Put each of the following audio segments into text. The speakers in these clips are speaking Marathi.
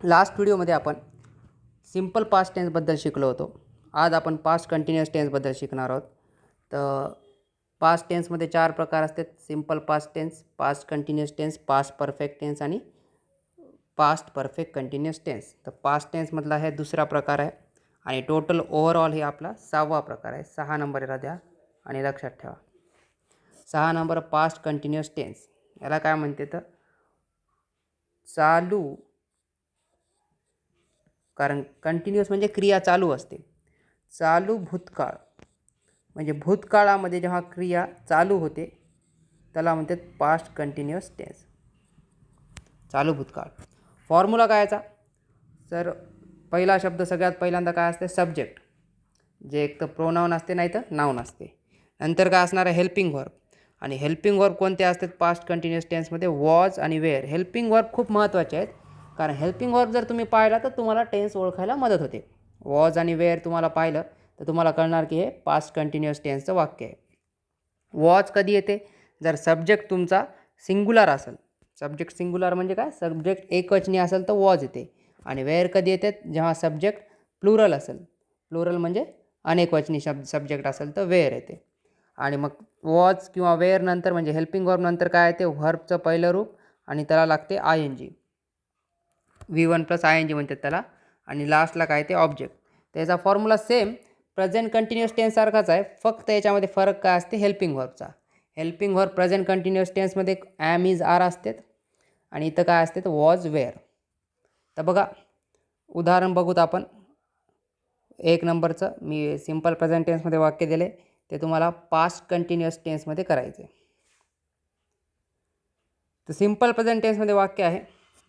लास्ट व्हिडिओमध्ये आपण सिम्पल पास्ट टेन्सबद्दल शिकलो होतो. आज आपण पास्ट कंटिन्युअस टेन्सबद्दल शिकणार आहोत. तर पास्ट टेन्समध्ये 4 प्रकार असतात. Simple past tense, past continuous tense, past perfect tense आणि पास्ट परफेक्ट कंटिन्युअस टेन्स. तर पास्ट टेन्समधला हे दुसरा प्रकार आहे आणि टोटल ओव्हरऑल हे आपला 6वा प्रकार आहे. 6 नंबर याला द्या आणि लक्षात ठेवा. 6 नंबर पास्ट कंटिन्युअस टेन्स. याला काय म्हणते तर चालू, कारण कंटिन्युअस म्हणजे क्रिया चालू असते. चालू भूतकाळ म्हणजे भूतकाळामध्ये जेव्हा क्रिया चालू होते त्याला म्हणतात पास्ट कंटिन्युअस टेन्स. चालू भूतकाळ. फॉर्म्युला काय याचा? तर पहिला शब्द सगळ्यात पहिल्यांदा काय असते? सब्जेक्ट, जे एक तर प्रोनाउन असते नाही तर नाउन असते. नंतर काय असणार आहे? Helping verb. आणि हेल्पिंग वर्ब कोणते असतात पास्ट कंटिन्युअस टेन्समध्ये? वॉज आणि वेअर. हेल्पिंग वर्ब खूप महत्त्वाचे आहेत, कारण हेल्पिंग वर्ब जर तुम्ही पाहिला तर तुम्हाला टेन्स ओळखायला मदत होते. वॉज आणि वेअर तुम्हाला पाहिलं तर तुम्हाला कळणार की हे पास्ट कंटिन्युअस टेन्सचं वाक्य आहे. वॉज कधी येते? जर सब्जेक्ट तुमचा सिंग्युलर असेल. सब्जेक्ट सिंग्युलर म्हणजे काय? सब्जेक्ट एकवचनी असेल तर वॉज येते. आणि वेअर कधी येते? जेव्हा सब्जेक्ट प्लुरल असेल. प्लुरल म्हणजे अनेकवचनी सब्जेक्ट असेल तर वेअर येते. आणि मग वॉज किंवा वेअर नंतर म्हणजे हेल्पिंग वर्ब नंतर काय येते? व्हर्बचं पहिलं रूप आणि त्याला लागते ING. V1 + ING म्हणतात त्याला. आणि लास्टला काय ते ऑब्जेक्ट. त्याचा formula same present continuous tense सारखाच आहे, फक्त याच्यामध्ये फरक काय असते? हेल्पिंग वर्बचा. हेल्पिंग वर्ब प्रेझेंट कंटिन्युअस टेन्समध्ये ॲम, इज, आर असतात आणि इथं काय असते? तर वॉज, वेअर. तर बघा उदाहरण बघूत आपण. 1 नंबरचं मी सिम्पल प्रेझेंट टेन्समध्ये वाक्य दिले, ते तुम्हाला पास्ट कंटिन्युअस टेन्समध्ये करायचे. तर सिम्पल प्रेझेंट टेन्समध्ये वाक्य आहे,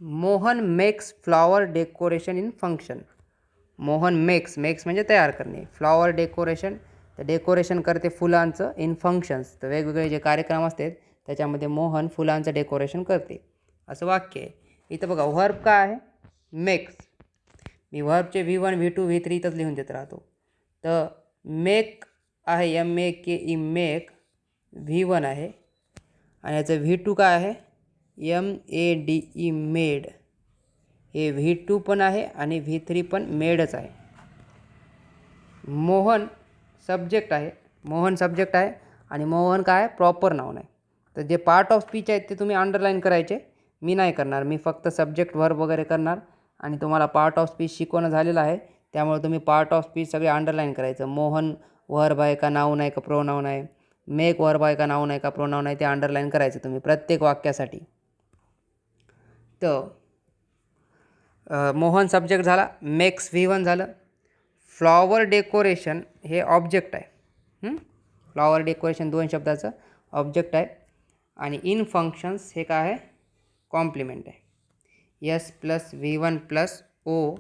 Mohan makes flower decoration in function. Mohan makes म्हणजे तयार करणे. फ्लॉवर डेकोरेशन, तर डेकोरेशन करते फुलांचं इन फंक्शन्स. तर वेगवेगळे जे कार्यक्रम असतात त्याच्यामध्ये मोहन फुलांचं डेकोरेशन करते, असं वाक्य आहे. इथं बघा व्हर्ब काय आहे? मेक्स. मी व्हर्बचे V1, V2, V3 इथंच लिहून देत राहतो. तर मेक आहे MEKE, मेक V1 आहे. आणि याचं V2 काय आहे? MEDE, made. हे V2 पण आहे आणि V3 पण मेडच आहे. मोहन सब्जेक्ट आहे. मोहन सब्जेक्ट आहे आणि मोहन काय आहे? प्रॉपर नाउन आहे. तर जे पार्ट ऑफ स्पीच आहेत ते तुम्ही अंडरलाईन करायचे. मी नाही करणार, मी फक्त सब्जेक्ट वर्ब वगैरे करणार आणि तुम्हाला पार्ट ऑफ स्पीच शिकवणं झालेलं आहे, त्यामुळे तुम्ही पार्ट ऑफ स्पीच सगळे अंडरलाईन करायचं. मोहन वर्ब आहे का नाउन आहे का प्रोनाउन आहे? मेक वर्ब आहे का नाउन आहे का प्रोनाउन आहे? ते अंडरलाईन करायचं तुम्ही प्रत्येक वाक्यासाठी. तर मोहन सब्जेक्ट झाला, मेक्स V1 झालं. फ्लॉवर डेकोरेशन हे ऑब्जेक्ट आहे. फ्लॉवर डेकोरेशन 2 शब्दाचं ऑब्जेक्ट आहे. आणि इन फंक्शन्स हे काय आहे? कॉम्प्लिमेंट आहे. S + V1 + O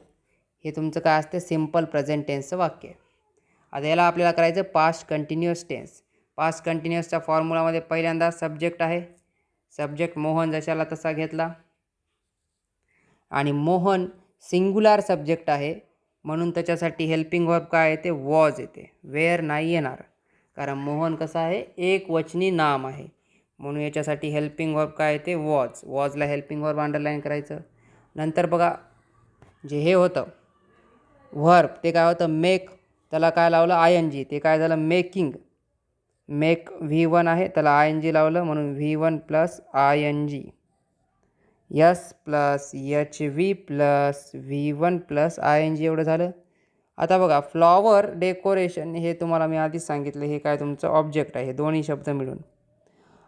हे तुमचं काय असते? सिम्पल प्रेझेंट टेन्सचं वाक्य आहे. आता याला आपल्याला करायचं पास्ट कंटिन्युअस टेन्स. पास्ट कंटिन्युअसच्या फॉर्म्युलामध्ये पहिल्यांदा सब्जेक्ट आहे. सब्जेक्ट मोहन जशाला तसा घेतला आणि मोहन सिंग्युलर सब्जेक्ट आहे म्हणून त्याच्यासाठी हेल्पिंग वर्ब काय येते? वॉज येते. वेअर नाही येणार, कारण मोहन कसा आहे? एकवचनी नाम आहे, म्हणून याच्यासाठी हेल्पिंग वर्ब काय येते? वॉज. वॉजला हेल्पिंग वर्ब अंडरलाईन करायचं. नंतर बघा जे हे होतं व्हर्ब ते काय होतं? मेक. त्याला काय लावलं? ING. ते काय झालं? मेकिंग. मेक V1 आहे, त्याला ING लावलं म्हणून V1 + ING. S + HV + V1 + ING एवढं झालं. आता बघा फ्लॉवर डेकोरेशन हे तुम्हाला मी आधीच सांगितलं, हे काय तुमचं ऑब्जेक्ट आहे. हे दोन्ही शब्द मिळून.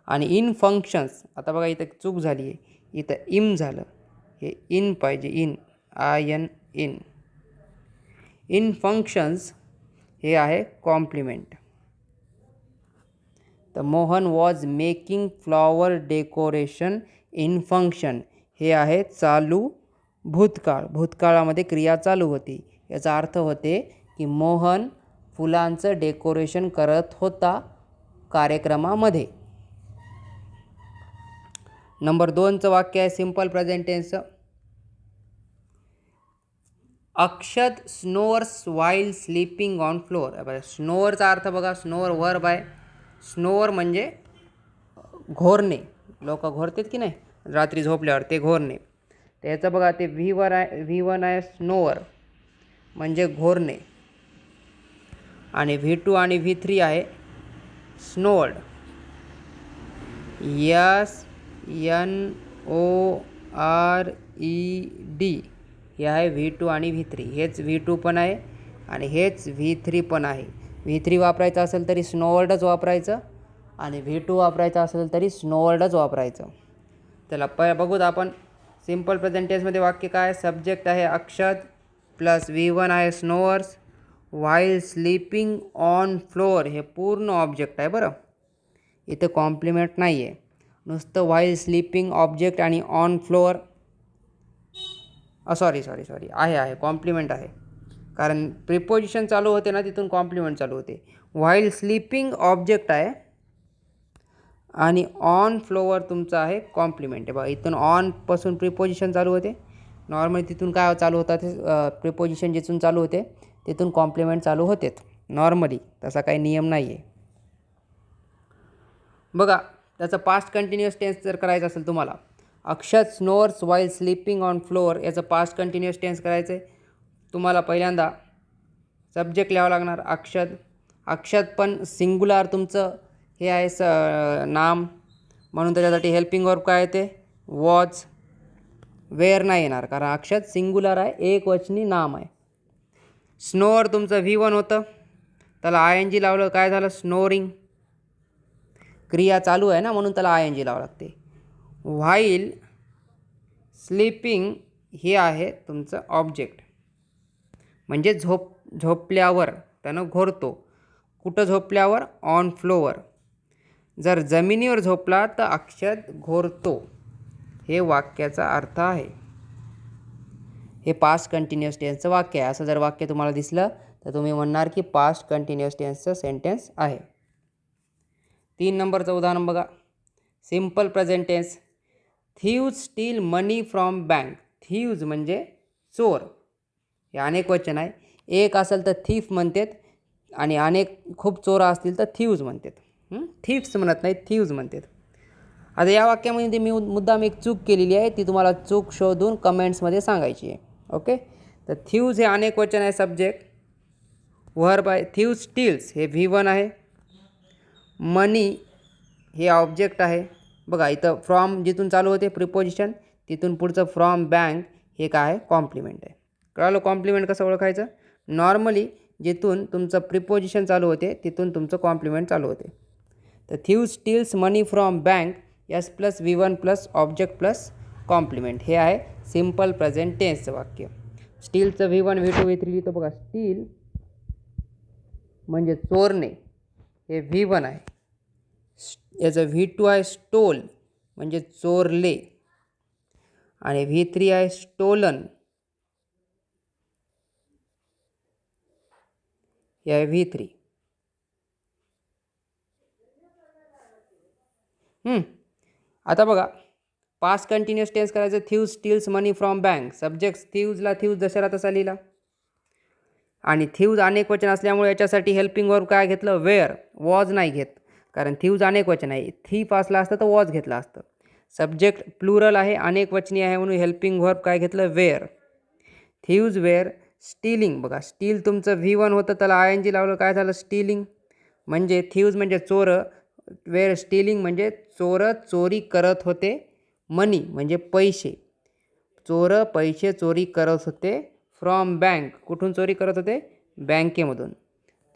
आणि इन फंक्शन्स, आता बघा इथं चूक झाली आहे, इथं इम झालं, हे इन पाहिजे. इन. इन फंक्शन्स हे आहे कॉम्प्लिमेंट. तर Mohan was making flower decoration in function हे आहे चालू भूतकाळ. भूतकाळामध्ये क्रिया चालू होती. याचा अर्थ होते की मोहन फुलांचं डेकोरेशन करत होता कार्यक्रमामध्ये. नंबर 2चं वाक्य आहे सिम्पल प्रेझेंट टेन्सचं. Akshat snores while sleeping on floor. स्नोअरचा अर्थ बघा, स्नोअर वर्ब आहे. स्नोअर म्हणजे घोरणे. लोक घोरतात की नाही रात्री झोपल्यावर, ते घोरणे. तर याचं बघा ते V1 आहे स्नोअर म्हणजे घोरणे, आणि V2 आणि V3 आहे स्नोअर्ड, SNORED हे आहे V2 आणि V3. हेच V2 पण आहे आणि हेच V3 पण आहे. V3 वापरायचं असेल तरी स्नोअर्डच वापरायचं आणि V2 वापरायचं असेल तरी स्नोअर्डच वापरायचं. चला बघूत आपण सिम्पल प्रेझेंट टेन्समध्ये वाक्य काय. सब्जेक्ट आहे अक्षत प्लस V1 आहे स्नोअर्स, व्हाईल स्लीपिंग ऑन फ्लोअर हे पूर्ण ऑब्जेक्ट आहे बरं. इथं कॉम्प्लिमेंट नाही आहे, नुसतं व्हाईल स्लीपिंग ऑब्जेक्ट आणि ऑन फ्लोअर सॉरी आहे कॉम्प्लिमेंट आहे, कारण प्रिपोजिशन चालू होते ना तिथून कॉम्प्लिमेंट चालू होते. व्हाईल स्लीपिंग ऑब्जेक्ट आहे आणि ऑन फ्लोअर तुमचं आहे कॉम्प्लिमेंट आहे. बघा इथून ऑनपासून प्रिपोजिशन चालू होते, नॉर्मली तिथून काय चालू होतात प्रिपोजिशन जिथून चालू होते तिथून कॉम्प्लिमेंट चालू होतेत नॉर्मली, तसा काही नियम नाही आहे. बघा त्याचं पास्ट कंटिन्युअस टेन्स जर करायचं असेल तुम्हाला, अक्षत स्नोअर्स व्हाईल स्लीपिंग ऑन फ्लोअर याचं पास्ट कंटिन्युअस टेन्स करायचं आहे. तुम्हाला पहिल्यांदा सब्जेक्ट लिहावं लागणार अक्षत पण सिंग्युलर तुमचं हे आहे नाम, म्हणून त्याच्यासाठी हेल्पिंग वर्ब काय येते वॉज. वेअर नाही येणार कारण अक्षत सिंग्युलर आहे, एक वचनी नाम आहे. स्नोअर तुमचं V1 होतं, त्याला ING लावलं काय झालं स्नोरिंग, क्रिया चालू आहे ना म्हणून त्याला ING लावावं लागते. व्हाईल स्लीपिंग हे आहे तुमचं ऑब्जेक्ट, म्हणजे झोपल्यावर त्यानं घोरतो. कुठं झोपल्यावर ऑन फ्लोअर. जर जमिनीवर झोपला तर अक्षत घोरतो, हे वाक्याचा अर्थ आहे. हे पास्ट कंटिन्युअस टेन्सचं वाक्य आहे. असं जर वाक्य तुम्हाला दिसलं तर तुम्ही म्हणणार की पास्ट कंटिन्युअस टेन्सचं सेंटेन्स आहे. 3 नंबरचं उदाहरण बघा. Simple present tense. Thieves steal money from bank. Thieves म्हणजे चोर, हे अनेक वचन आहे. एक असेल तर थीफ म्हणतात आणि अनेक खूप चोर असतील तर थीव्ज म्हणतात. थीफ्स म्हणत नाही, थीव्ज म्हणतात. आता या वाक्यामध्ये मी मुद्दाम एक चूक केलेली आहे, ती तुम्हाला चूक शोधून कमेंट्समध्ये सांगायची आहे. ओके, तर थीव्ज हे अनेक वचन आहे, सब्जेक्ट. वर्ब आहे थीव्ज स्टील्स हे V1 आहे. मनी हे ऑब्जेक्ट आहे. बघा इथं फ्रॉम जिथून चालू होते प्रिपोजिशन तिथून पुढचं फ्रॉम बँक हे काय आहे कॉम्प्लिमेंट आहे. कळालं कॉम्प्लिमेंट कसं ओळखायचं. नॉर्मली जिथून तुमचं प्रिपोजिशन चालू होते तिथून तुमचं कॉम्प्लिमेंट चालू होते. तर thieves steals money from bank S plus V1 plus object plus complement हे आहे सिम्पल प्रेझेंट टेन्सचं वाक्य. स्टीलचं V1 V2 V3 लिहितो बघा. स्टील म्हणजे चोरणे हे V1 आहे. याचं V2 आहे स्टोल म्हणजे चोरले, आणि V3 आहे स्टोलन हे आहे V3. आता बघा पास्ट कंटिन्युअस टेन्स करायचं. Thieves steals money from bank. Subject थीव्जला थीव्ज जशाला तसा लिहिला, आणि थीव्ज अनेक वचन असल्यामुळे याच्यासाठी हेल्पिंग वर्ब काय घेतलं वेअर. वॉज नाही घेत कारण थीव्ज अनेक वचन आहे. थीफ असला असतं तर वॉज घेतला असतं. सब्जेक्ट प्लुरल आहे, अनेक वचनी आहे म्हणून हेल्पिंग वर्ब काय घेतलं वेअर. Thieves were stealing. बघा स्टील तुमचं V1 होतं, त्याला ING लावलं काय झालं स्टीलिंग. म्हणजे थीव्ज म्हणजे चोर, वेअर स्टीलिंग म्हणजे चोर चोरी करत होते. मनी म्हणजे पैसे, चोर पैसे चोरी करत होते. फ्रॉम बँक कुठून चोरी करत होते बँकेमधून.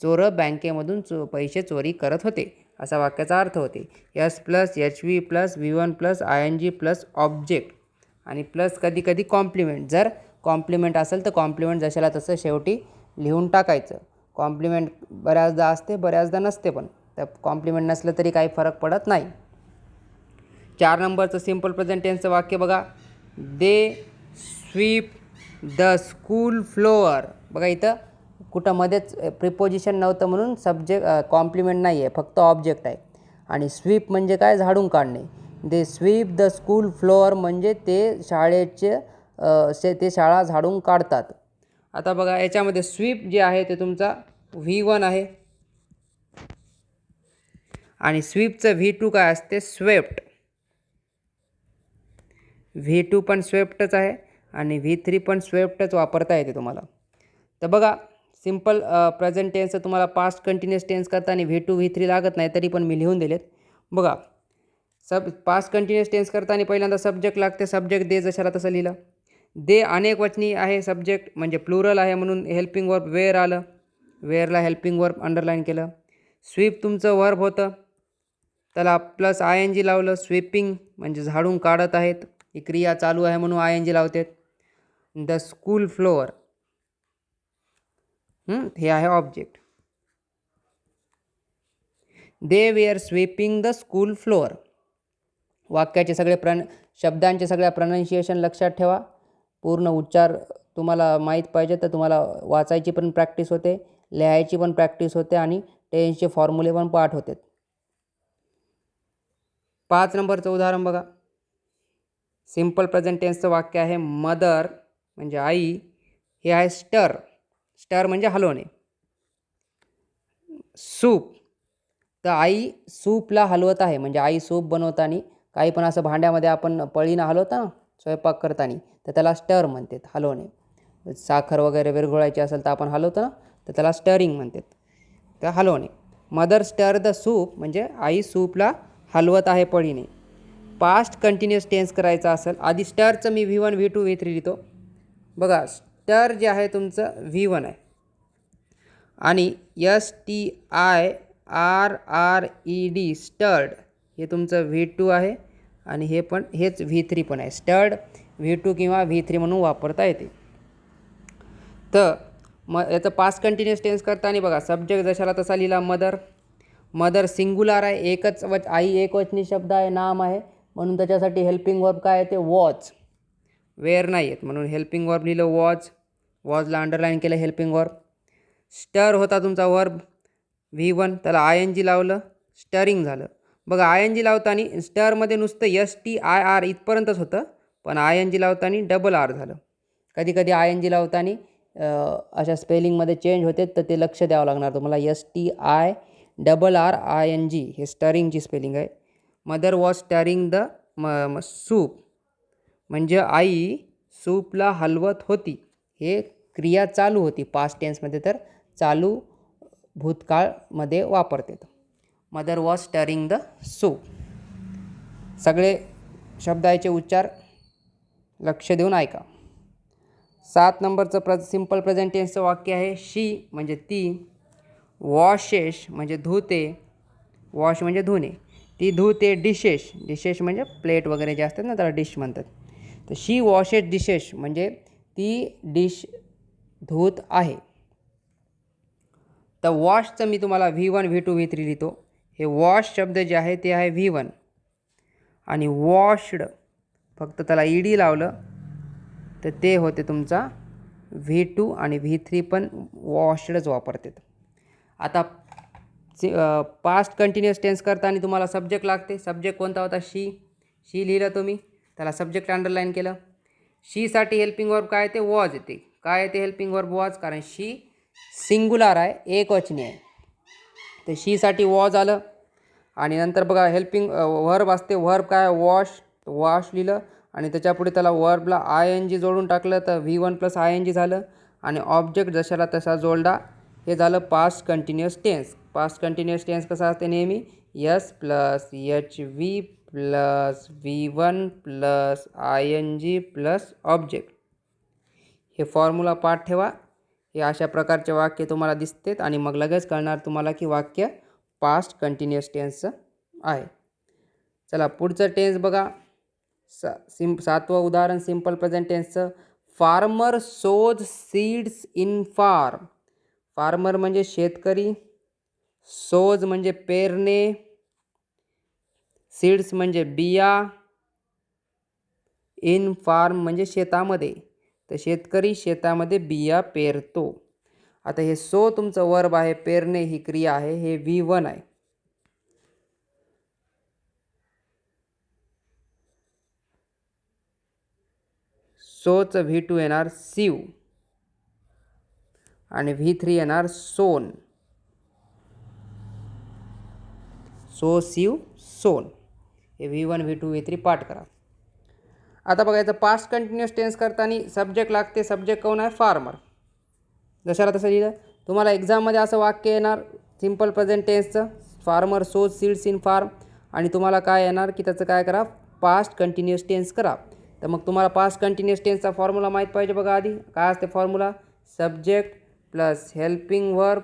चोर बँकेमधून पैसे चोरी करत होते असा वाक्याचा अर्थ होते. S plus HV plus V1 plus ING plus object आणि प्लस कधी कधी कॉम्प्लिमेंट. जर कॉम्प्लिमेंट असेल तर कॉम्प्लिमेंट जशाला तसं शेवटी लिहून टाकायचं. कॉम्प्लिमेंट बऱ्याचदा असते बऱ्याचदा नसते, पण त्या कॉम्प्लिमेंट नसलं तरी काही फरक पडत नाही. 4 नंबरचं सिम्पल प्रेझेंट टेन्सचं वाक्य बघा. दे स्वीप द स्कूल फ्लोअर. बघा इथं कुठं मध्येच प्रिपोजिशन नव्हतं म्हणून सब्जेक्ट कॉम्प्लिमेंट नाही आहे, फक्त ऑब्जेक्ट आहे. आणि स्वीप म्हणजे काय झाडून काढणे. दे स्वीप द स्कूल फ्लोअर म्हणजे ते ते शाळा झाडून काढतात. आता बघा याच्यामध्ये स्वीप जे आहे ते तुमचा V1 आहे आणि स्वीपचं V2 काय असते स्वेप्ट. V2 पण स्वेप्टच आहे आणि V3 पण स्वेप्टच वापरता येते तुम्हाला. तर बघा सिम्पल प्रेझेंट टेन्सचं तुम्हाला पास्ट कंटिन्युअस टेन्स करताना V2 V3 लागत नाही, तरी पण मी लिहून दिलेत. बघा पास्ट कंटिन्युअस टेन्स करताना पहिल्यांदा सब्जेक्ट लागते. सब्जेक्ट दे जशाला तसं लिहिलं. दे अनेक वचनी आहे, सब्जेक्ट म्हणजे प्लुरल आहे म्हणून हेल्पिंग वर्ब वेअर आलं. वेअरला हेल्पिंग वर्ब अंडरलाईन केलं. स्वीप तुमचं वर्ब होतं, त्याला प्लस ING लावलं. स्वीपिंग म्हणजे झाडून काढत आहेत, ही क्रिया चालू आहे म्हणून ING लावतात. द स्कूल फ्लोअर हे आहे object. They were sweeping the school floor. वाक्याचे सगळे शब्दांचे सगळ्या प्रोनाऊन्सिएशन लक्षात ठेवा. पूर्ण उच्चार तुम्हाला माहीत पाहिजे तर तुम्हाला वाचायची पण प्रॅक्टिस होते, लिहायची पण प्रॅक्टिस होते आणि टेन्सचे फॉर्म्युले पण पाठ होते. 5 नंबरचं उदाहरण बघा. सिम्पल प्रेझेंट टेन्सचं वाक्य आहे मदर म्हणजे आई, हे आहे स्टर. स्टर म्हणजे हलवणे. सूप तर आई सूपला हलवत आहे, म्हणजे आई सूप बनवताना काही पण असं भांड्यामध्ये आपण पळीनं हलवता ना स्वयंपाक करताना, तर त्याला स्टर म्हणतात, हलवणे. साखर वगैरे विरघळायची असेल तर आपण हलवतो ना, तर त्याला स्टरिंग म्हणतात, तर हलवणे. मदर स्टर द सूप म्हणजे आई सूपला हलवत आहे पळीने. पास्ट कंटिन्युअस टेन्स करायचा असेल, आधी स्टरचं मी V1 V2 V3 लिहितो. बघा स्टर जे आहे तुमचं V1 आहे आणि STIRRED स्टर्ड हे तुमचं V2 आहे आणि हेच V3 पण आहे. स्टर्ड V2 किंवा V3 म्हणून वापरता येते. तर मग याचं पास्ट कंटिन्युअस टेन्स करताना बघा सब्जेक्ट जशाला तसा लिहिला. मदर. मदर सिंग्युलर आहे, एकच आई एकवचनी शब्द आहे, नाम आहे म्हणून त्याच्यासाठी हेल्पिंग वर्ब काय आहे ते वॉज. वेअर नाही आहेत म्हणून हेल्पिंग वर्ब लिहिलं वॉज. वॉजला अंडरलाईन केलं हेल्पिंग वर्ब. स्टर होता तुमचा वर्ब V1, त्याला ING लावलं, स्टरिंग झालं. बघा ING लावताना स्टरमध्ये नुसतं STIR इथपर्यंतच होतं, पण ING लावताना डबल R झालं. कधी कधी ING लावताना अशा स्पेलिंगमध्ये चेंज होते, तर ते लक्ष द्यावं लागणार तुम्हाला. STIRRING हे स्टरिंगची स्पेलिंग आहे. Mother was stirring the soup म्हणजे आई सूपला हलवत होती. हे क्रिया चालू होती पास्ट टेन्समध्ये, तर चालू भूतकाळमध्ये वापरतात. Mother was stirring the soup. सगळे शब्दाचे उच्चार लक्ष देऊन ऐका. 7 नंबरचं सिम्पल प्रेझेंट टेन्सचं वाक्य आहे शी म्हणजे ती. वॉशेस म्हणजे धुते. वॉश म्हणजे धुणे. ती धुते डिशेस. डिशेस म्हणजे प्लेट वगैरे जे असतात ना त्याला डिश म्हणतात. तर शी वॉशेस डिशेस म्हणजे ती डिश धुत आहे. तर वॉशचं मी तुम्हाला V1 V2 V3 लिहितो. हे वॉश शब्द जे आहे ते आहे V1 आणि वॉश्ड फक्त त्याला ED लावलं तर ते होते तुमचा V2 आणि V3 पण वॉश्डच वापरतात. आता पास्ट कंटिन्युअस टेन्स करताना तुम्हाला सब्जेक्ट लागते. सब्जेक्ट कोणता होता? शी. शी लिहिलं तुम्ही, त्याला सब्जेक्ट अंडरलाईन केलं. शीसाठी हेल्पिंग वर्ब काय ते वॉज येते. काय येते हेल्पिंग वर्ब वॉज, कारण शी सिंग्युलर आहे, एकवचनी आहे. तर शीसाठी वॉज आलं आणि नंतर बघा हेल्पिंग वर्ब असते. वर्ब काय वॉश. वॉश लिहिलं आणि त्याच्यापुढे त्याला वर्बला ING जोडून टाकलं तर V1 + ING झालं आणि ऑब्जेक्ट जशाला तसा जोडला. हे झालं past continuous tense. Past continuous tense कसा असते नेहमी S + HV + V1 + ING + object. हे फॉर्म्युला पाठ ठेवा. हे अशा प्रकारचे वाक्य तुम्हाला दिसतात आणि मग लगेच कळणार तुम्हाला की वाक्य पास्ट कंटिन्युअस टेन्सचं आहे. चला पुढचं टेन्स बघा. 7वं उदाहरण सिम्पल प्रेझेंट टेन्सचं. Farmer sows seeds in farm. Farmer म्हणजे शेतकरी. सोज म्हणजे पेरणे. सीड्स म्हणजे बिया. इन फार्म म्हणजे शेतामध्ये. तर शेतकरी शेतामध्ये बिया पेरतो. आता हे सो तुमचं वर्ब आहे, पेरणे ही क्रिया आहे, हे V1 आहे. सोचं V2 येणार सीव आणि V3 येणार सोन. सो सीव सोन. हे V1 V2 V3 पाठ करा. आता बघायचं पास्ट कंटिन्युअस टेन्स करताना सब्जेक्ट लागते. सब्जेक्ट कोण आहे? फार्मर. जशाला तसं लिहिलं. तुम्हाला एक्झाममध्ये असं वाक्य येणार सिम्पल प्रेझेंट टेन्सचं, farmer sows seeds in farm, आणि तुम्हाला काय येणार की त्याचं काय करा? पास्ट कंटिन्युअस टेन्स करा. तर मग तुम्हाला पास्ट कंटिन्युअस टेन्सचा फॉर्म्युला माहीत पाहिजे. बघा आधी काय असते formula? Subject plus helping verb.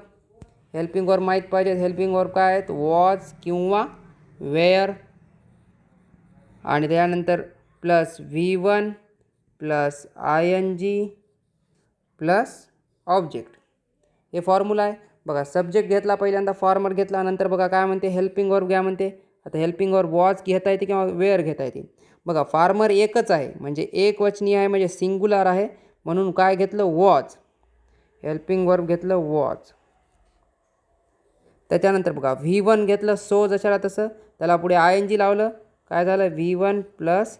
Helping verb माहीत पाहिजे. हेल्पिंग वर्ब काय आहेत? वॉज किंवा वेअर, आणि त्यानंतर plus V1 plus ING plus object. हे फॉर्म्युला आहे. बघा सब्जेक्ट घेतला पहिल्यांदा, फॉर्मर घेतला, नंतर बघा काय म्हणते? हेल्पिंग वर्ब घ्या म्हणते. आता हेल्पिंग वर्ब वॉज घेता येते किंवा वेअर घेता येते. बघा फार्मर एकच आहे म्हणजे एक वचनी आहे म्हणजे सिंग्युलर आहे, म्हणून काय घेतलं? वॉज. हेल्पिंग वर्ब घेतलं वॉज. त्याच्यानंतर बघा V1 घेतलं सो जशाला तसं, त्याला पुढे ING लावलं, काय झालं? V1 plus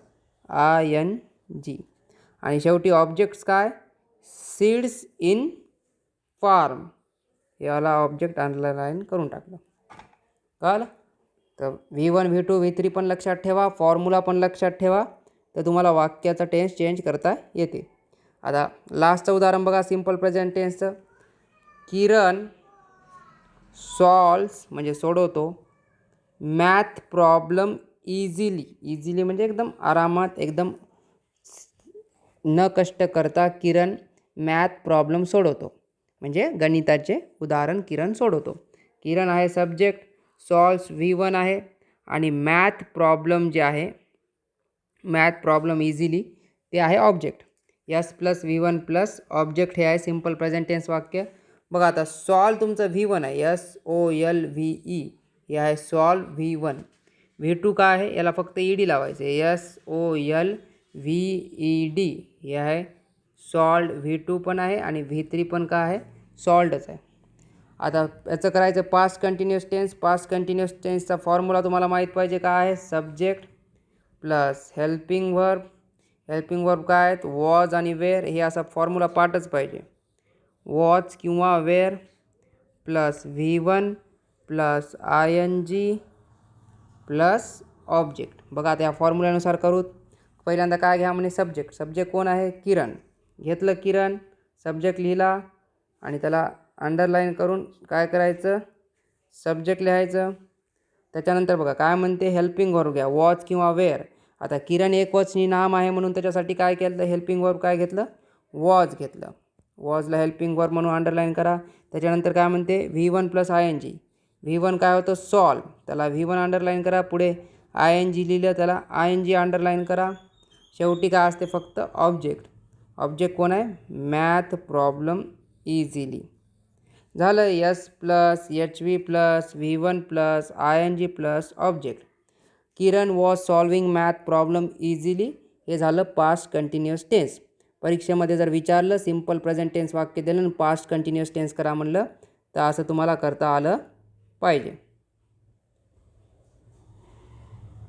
ING. आणि शेवटी ऑब्जेक्ट्स काय? Seeds in farm. याला ऑब्जेक्ट अंडरलाईन करून टाकलं. कळलं? तर V1 V2 V3 पण लक्षात ठेवा, फॉर्म्युला पण लक्षात ठेवा, तर तुम्हाला वाक्याचा टेन्स चेंज करता येते. आता लास्टचं उदाहरण बघा सिम्पल प्रेझेंट टेन्सचं. किरण सॉल्व्स म्हणजे सोडवतो मॅथ प्रॉब्लेम इझिली. इझिली म्हणजे एकदम आरामात, एकदम न कष्ट करता किरण मॅथ प्रॉब्लेम सोडवतो. म्हणजे गणिताचे उदाहरण किरण सोडवतो. किरण आहे सब्जेक्ट, सॉल्व्स V1 आहे, आणि मॅथ प्रॉब्लेम जे आहे मॅथ प्रॉब्लेम इझिली ते आहे object. Yes plus V1 plus object हे आहे सिम्पल प्रेझेंट टेन्स वाक्य. बघा आता सॉल्व तुमचं V1 आहे, SOLVE, हे आहे सॉल्व V1. V2 काय आहे? याला फक्त ED लावायचं आहे, SOLVED, हे आहे सॉल्ड. V2 पण आहे आणि V3 पण काय आहे? सॉल्डच आहे. आता याचं करायचं past continuous tense. Past continuous टेन्सचा फॉर्म्युला तुम्हाला माहीत पाहिजे काय आहे? Subject plus helping verb. Helping verb काय आहेत? वॉज आणि वेअर. हे असा फॉर्म्युला पार्टच पाहिजे. वॉज किंवा were plus V1 plus ING plus object. बघा आता या फॉर्म्युल्यानुसार करू. पहिल्यांदा काय घ्या म्हणे? सब्जेक्ट. सब्जेक्ट कोण आहे? किरण. घेतलं किरण, सब्जेक्ट लिहिला आणि त्याला अंडरलाईन करून काय करायचं? सब्जेक्ट लिहायचं. त्याच्यानंतर बघा काय म्हणते? हेल्पिंग वर्ब घ्या, वॉज किंवा वेअर. आता किरण एकवचनी नाम आहे म्हणून त्याच्यासाठी काय केलं? हेल्पिंग वर्ब काय घेतलं? वॉज घेतलं. वॉजला हेल्पिंग वर्ब म्हणून अंडरलाईन करा. त्याच्यानंतर काय म्हणते? V1 plus ING. V1 काय होतं? सॉल्व, त्याला V1 अंडरलाईन करा. पुढे ING लिहिलं, त्याला ING अंडरलाईन करा. शेवटी काय असते? फक्त ऑब्जेक्ट. ऑब्जेक्ट कोण आहे? Math problem easily. झालं. S plus HV plus V1 plus ING plus object. Kiran was solving math problem easily. हे झालं पास्ट कंटिन्युअस टेन्स. परीक्षेमध्ये जर विचारलं सिम्पल प्रेझेंट टेन्स वाक्य दिलं आणि पास्ट कंटिन्युअस टेन्स करा म्हणलं तर असं तुम्हाला करता आलं पाहिजे.